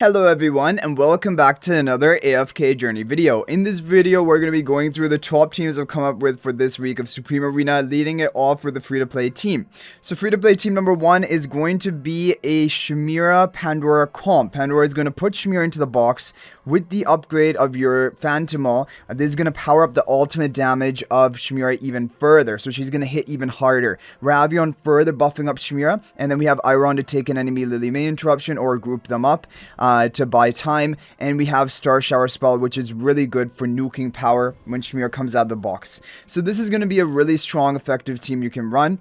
Hello everyone and welcome back to another AFK Journey video. In this video we're going to be going through the top teams I've come up with for this week of Supreme Arena, leading it off with the free-to-play team. So free-to-play team number 1 is going to be a Chimera Pandora comp. Pandora is going to put Chimera into the box with the upgrade of your Phantomal. This is going to power up the ultimate damage of Chimera even further, so she's going to hit even harder. Ravion further buffing up Chimera, and then we have Iron to take an enemy Lily Main interruption or group them up to buy time, and we have Star Shower spell, which is really good for nuking power when Chimera comes out of the box. So this is going to be a really strong effective team you can run.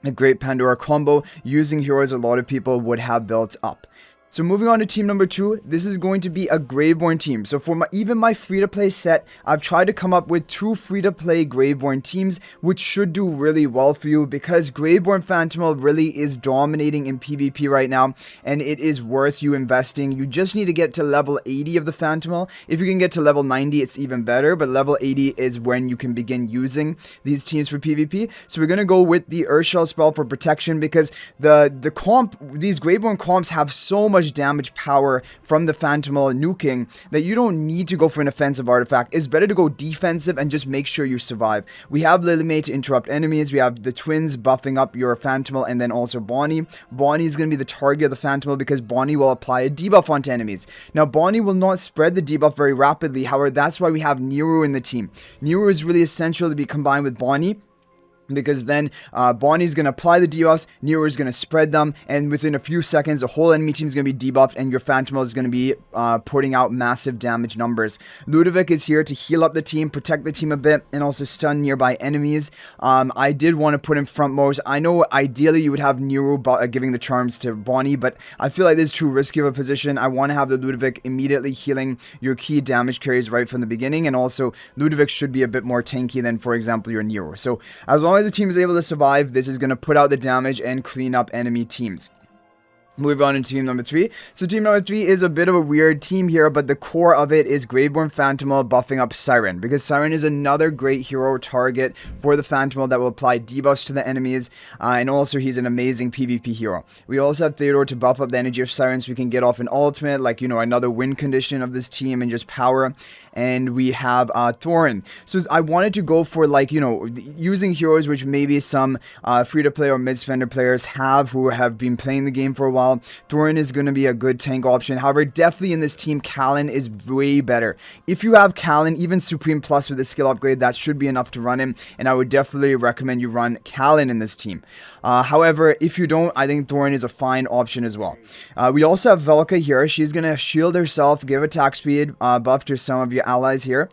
A great Pandora combo using heroes a lot of people would have built up. So moving on to team number 2, this is going to be a Graveborn team. So for even my free-to-play set, I've tried to come up with 2 free-to-play Graveborn teams, which should do really well for you because Graveborn Phantomal really is dominating in PvP right now, and it is worth you investing. You just need to get to level 80 of the Phantomal. If you can get to level 90, it's even better, but level 80 is when you can begin using these teams for PvP. So we're going to go with the Earthshell spell for protection because these Graveborn comps have so much damage power from the Phantomal nuking that you don't need to go for an offensive artifact. It's better to go defensive and just make sure you survive. We have Lily May to interrupt enemies. We have the twins buffing up your Phantomal, and then also Bonnie. Bonnie is going to be the target of the Phantomal because Bonnie will apply a debuff onto enemies. Now Bonnie will not spread the debuff very rapidly, however that's why we have Nero in the team. Nero is really essential to be combined with Bonnie, because then Bonnie's going to apply the debuffs, Nero is going to spread them, and within a few seconds the whole enemy team is going to be debuffed and your Phantomal is going to be putting out massive damage numbers. Ludovic is here to heal up the team, protect the team a bit, and also stun nearby enemies. I did want to put him frontmost. I know ideally you would have Nero giving the charms to Bonnie, but I feel like this is too risky of a position. I want to have the Ludovic immediately healing your key damage carries right from the beginning, and also Ludovic should be a bit more tanky than, for example, your Nero. So as long as the team is able to survive, this is going to put out the damage and clean up enemy teams. Move on to team number 3. So team number 3 is a bit of a weird team here, but the core of it is Graveborn Phantomal buffing up Siren, because Siren is another great hero target for the Phantomal that will apply debuffs to the enemies, and also he's an amazing PvP hero. We also have Theodore to buff up the energy of Siren so we can get off an ultimate, like, you know, another win condition of this team and just power. And we have Thorin. So I wanted to go for, like, you know, using heroes which maybe some free-to-play or mid-spender players have who have been playing the game for a while. Thorin is going to be a good tank option. However, definitely in this team, Callan is way better. If you have Callan, even Supreme Plus with a skill upgrade, that should be enough to run him, and I would definitely recommend you run Callan in this team. However, if you don't, I think Thorin is a fine option as well. We also have Velka here. She's going to shield herself, give attack speed, buff to some of your allies here,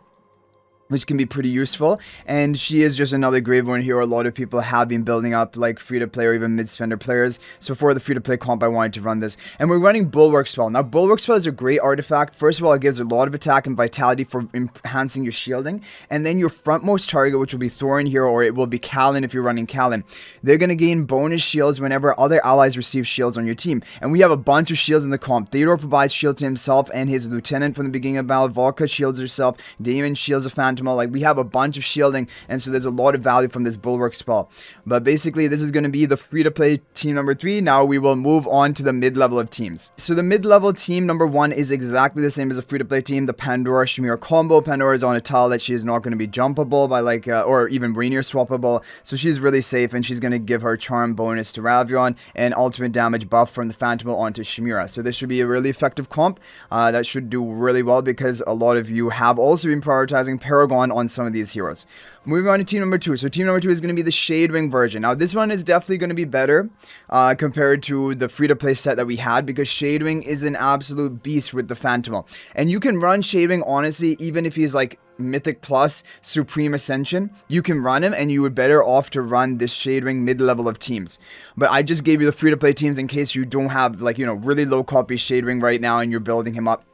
which can be pretty useful, and she is just another Graveborn hero a lot of people have been building up, like free-to-play or even mid-spender players. So for the free-to-play comp, I wanted to run this. And we're running Bulwark Spell. Now, Bulwark Spell is a great artifact. First of all, it gives a lot of attack and vitality for enhancing your shielding, and then your frontmost target, which will be Thorin here, or it will be Callan if you're running Callan. They're going to gain bonus shields whenever other allies receive shields on your team, and we have a bunch of shields in the comp. Theodore provides shield to himself and his lieutenant from the beginning of battle. Volka shields herself. Damon shields a Phantom. Like, we have a bunch of shielding, and so there's a lot of value from this Bulwark spell. But basically, this is going to be the free-to-play team number 3. Now we will move on to the mid-level of teams. So the mid-level team number 1 is exactly the same as a free-to-play team, the Pandora Chimera combo. Pandora is on a tile that she is not going to be jumpable by, like, or even Rainier swappable, so she's really safe, and she's going to give her charm bonus to Ravion and ultimate damage buff from the Phantomal onto Chimera. So this should be a really effective comp that should do really well because a lot of you have also been prioritizing Paragon on some of these heroes. Moving on to team number 2. So team number 2 is going to be the Shadewing version. Now this one is definitely going to be better compared to the free-to-play set that we had, because Shadewing is an absolute beast with the Phantomal. And you can run Shadewing, honestly, even if he's like Mythic Plus Supreme Ascension, you can run him, and you would better off to run this Shadewing mid-level of teams. But I just gave you the free-to-play teams in case you don't have, like, you know, really low copy Shadewing right now and you're building him up.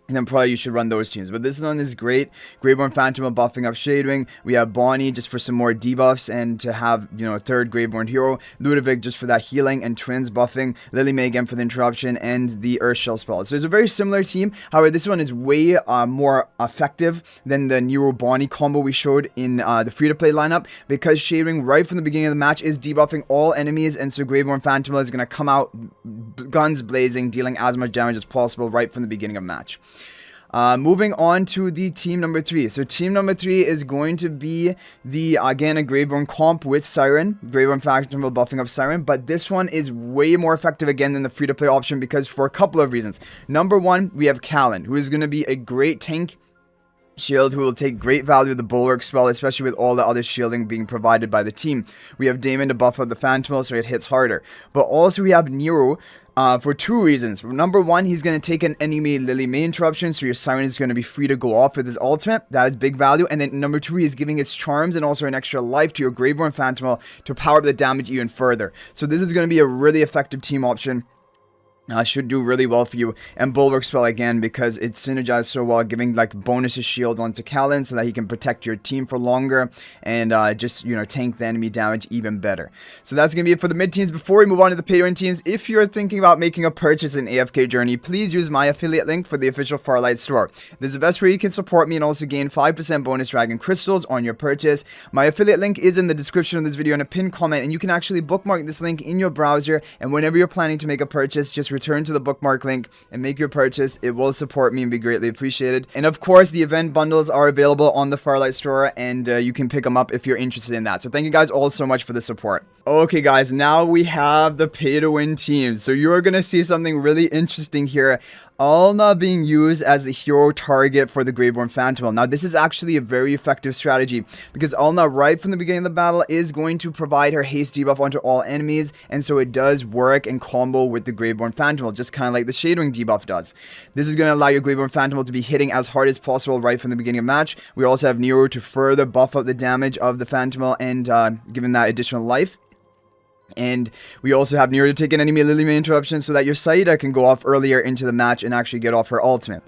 And then probably you should run those teams. But this one is great. Graveborn Phantom buffing up Shadewing. We have Bonnie just for some more debuffs and to have, you know, a third Graveborn hero. Ludovic just for that healing and Twins buffing. Lily May again for the interruption and the Earthshell spell. So it's a very similar team. However, this one is way more effective than the Nero Bonnie combo we showed in the free-to-play lineup, because Shadewing right from the beginning of the match is debuffing all enemies, and so Graveborn Phantom is going to come out guns blazing, dealing as much damage as possible right from the beginning of the match. Moving on to the team number 3. So team number 3 is going to be again, a Graveborn comp with Siren. Graveborn Phantom buffing up Siren. But this one is way more effective again than the free-to-play option, because for a couple of reasons. Number one, we have Callan, who is going to be a great tank shield who will take great value of the Bulwark spell, especially with all the other shielding being provided by the team. We have Damon to buff up the Phantom so it hits harder. But also we have Nero for 2 reasons. Number one, he's going to take an enemy Lily May interruption, so your Siren is going to be free to go off with his ultimate. That is big value. And then number 2, he's giving its charms and also an extra life to your Graveborn Phantom to power up the damage even further. So this is going to be a really effective team option. Should do really well for you. And Bulwark spell again, because it synergizes so well, giving like bonuses shield onto Callan so that he can protect your team for longer and just, you know, tank the enemy damage even better. So that's gonna be it for the mid teams. Before we move on to the pay-to-win teams, if you're thinking about making a purchase in AFK Journey, please use my affiliate link for the official Farlight Store. This is the best way you can support me and also gain 5% bonus dragon crystals on your purchase. My affiliate link is in the description of this video in a pinned comment, and you can actually bookmark this link in your browser, and whenever you're planning to make a purchase, just return to the bookmark link and make your purchase. It will support me and be greatly appreciated. And of course, the event bundles are available on the Farlight Store, and you can pick them up if you're interested in that. So thank you guys all so much for the support. Okay guys, now we have the pay-to-win teams. So you're gonna see something really interesting here. Alna being used as a hero target for the Graveborn Phantom. Now this is actually a very effective strategy, because Alna right from the beginning of the battle is going to provide her haste debuff onto all enemies, and so it does work and combo with the Graveborn Phantom, just kind of like the Shadewing debuff does. This is going to allow your Graveborn Phantom to be hitting as hard as possible right from the beginning of the match. We also have Nero to further buff up the damage of the Phantom and giving that additional life. And we also have Nero to take an enemy Lily May interruption so that your Saida can go off earlier into the match and actually get off her ultimate.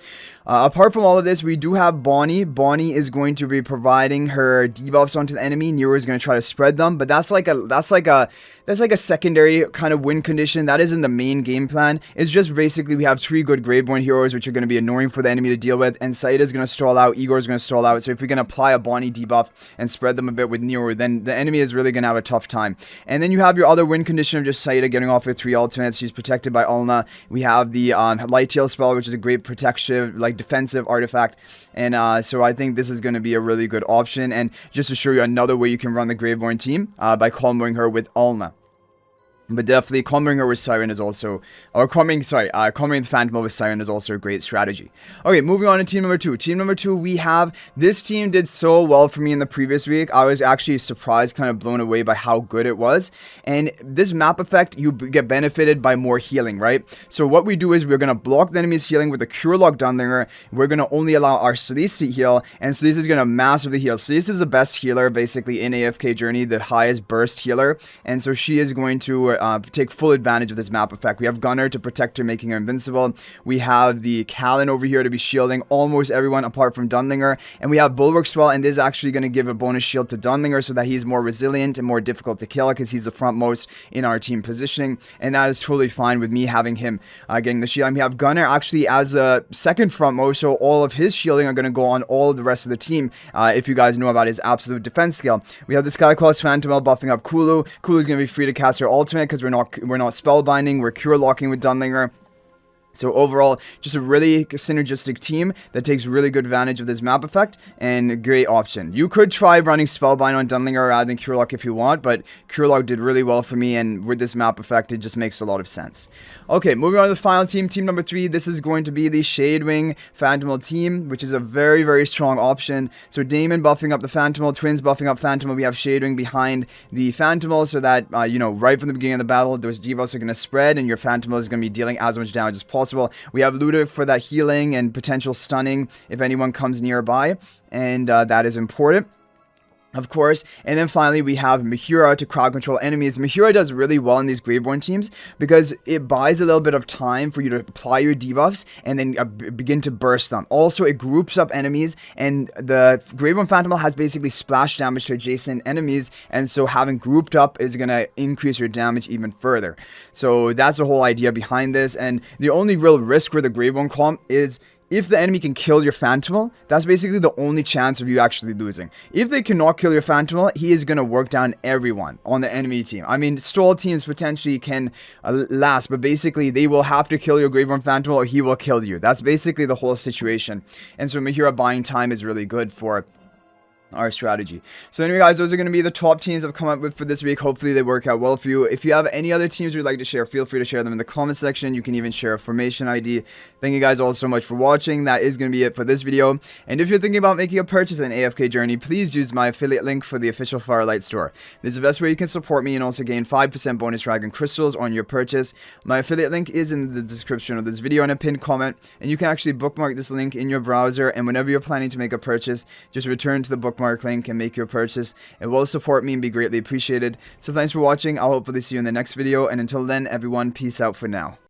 Apart from all of this, we do have Bonnie. Bonnie is going to be providing her debuffs onto the enemy. Nero is going to try to spread them, but that's like a secondary kind of win condition. That isn't the main game plan. It's just basically we have 3 good Graveborn heroes, which are going to be annoying for the enemy to deal with, and Saida is going to stall out, Igor is going to stall out. So if we can apply a Bonnie debuff and spread them a bit with Nero, then the enemy is really going to have a tough time. And then you have your other win condition of just Saida getting off with 3 ultimates. She's protected by Ulna. We have the Light Tail spell, which is a great protection, like defensive artifact, and so I think this is going to be a really good option. And just to show you another way you can run the Graveborn team by comboing her with Ulna. But definitely comboing her with Siren is also, or comboing the Phantom with Siren is also a great strategy. Okay, moving on to team number 2. Team number 2, we have, this team did so well for me in the previous week. I was actually surprised, kind of blown away by how good it was. And this map effect, you get benefited by more healing, right? So what we do is we're going to block the enemy's healing with a Cure Lock Dunlinger. We're going to only allow our Celeste to heal, and Celeste is going to massively heal. Celeste is the best healer, basically, in AFK Journey, the highest burst healer, and so she is going to take full advantage of this map effect. We have Gunner to protect her, making her invincible. We have the Callan over here to be shielding almost everyone apart from Dunlinger. And we have Bulwark Swell, and this is actually going to give a bonus shield to Dunlinger so that he's more resilient and more difficult to kill, because he's the frontmost in our team positioning. And that is totally fine with me having him getting the shield. And we have Gunner actually as a second frontmost, so all of his shielding are going to go on all of the rest of the team, if you guys know about his absolute defense skill. We have the Skyclaws Phantom buffing up Kulu. Kulu is going to be free to cast her ultimate because we're not spellbinding, we're cure locking with Dunlinger. So overall, just a really synergistic team that takes really good advantage of this map effect, and a great option. You could try running Spellbind on Dunlinger rather than Cure Lock if you want, but Cure Lock did really well for me, and with this map effect, it just makes a lot of sense. Okay, moving on to the final team, team number 3. This is going to be the Shadewing Phantom team, which is a very, very strong option. So Damon buffing up the Phantom, Twins buffing up Phantom. We have Shadewing behind the Phantom, so that, you know, right from the beginning of the battle, those debuffs are going to spread, and your Phantom is going to be dealing as much damage as possible. We have Ludovic for that healing and potential stunning if anyone comes nearby, and that is important. of course. And then finally we have Mihura to crowd control enemies. Mihura does really well in these Graveborn teams because it buys a little bit of time for you to apply your debuffs and then begin to burst them. Also, it groups up enemies, and the Graveborn Phantom has basically splash damage to adjacent enemies, and so having grouped up is going to increase your damage even further. So that's the whole idea behind this, and the only real risk for the Graveborn comp is if the enemy can kill your Phantomal. That's basically the only chance of you actually losing. If they cannot kill your Phantomal, he is going to work down everyone on the enemy team. I mean, stall teams potentially can last, but basically they will have to kill your Graveborn Phantomal or he will kill you. That's basically the whole situation. And so Mihura buying time is really good for our strategy. So anyway guys, those are going to be the top teams I've come up with for this week. Hopefully they work out well for you. If you have any other teams you'd like to share, feel free to share them in the comment section. You can even share a formation ID. Thank you guys all so much for watching. That is going to be it for this video. And if you're thinking about making a purchase in AFK Journey, please use my affiliate link for the official Farlight Store. This is the best way you can support me and also gain 5% bonus dragon crystals on your purchase. My affiliate link is in the description of this video and a pinned comment, and you can actually bookmark this link in your browser, and whenever you're planning to make a purchase, just return to the bookmark link and make your purchase. It will support me and be greatly appreciated. So thanks for watching. I'll hopefully see you in the next video, and until then, everyone, peace out for now.